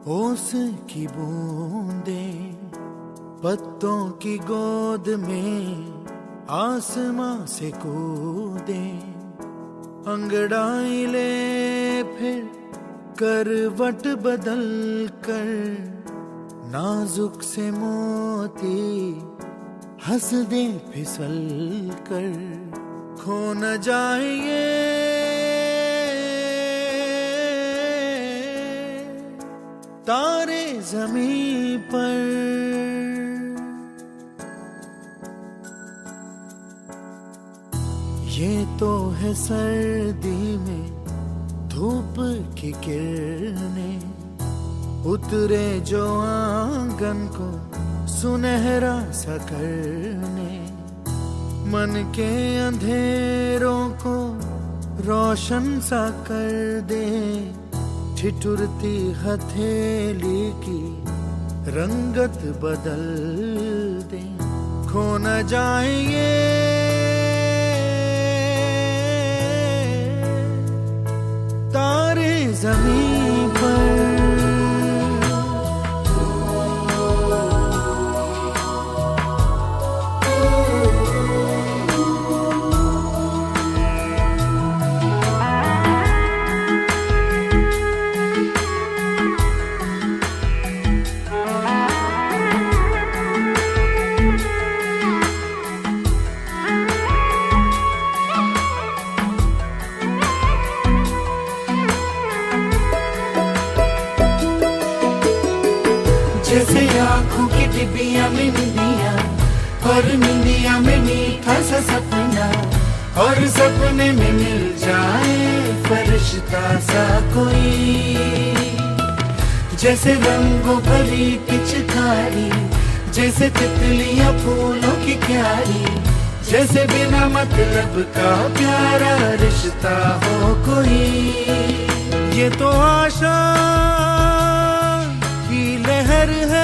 ओस की बूंदें पत्तों की गोद में आसमां से कूदे, अंगड़ाई ले फिर करवट बदल कर, नाजुक से मोती हंस दे फिसल कर, खो न जाए ये तारे ज़मीं पर। ये तो है सर्दी में धूप की किरणें, उतरे जो आंगन को सुनहरा सा करने, मन के अंधेरों को रोशन सा कर दे, ठिठुरती हथेली की रंगत बदल दे, खो न जाए ये तारे ज़मीं पर। जैसे आँखों की डिबिया में निंदिया, और निंदिया में मीठा सा सपना, और सपने में मिल जाए फरिश्ता सा कोई। जैसे रंगों भरी पिचकारी, जैसे तितलियां फूलों की क्यारी, जैसे बिना मतलब का प्यारा रिश्ता हो कोई। ये तो आशा की लहर है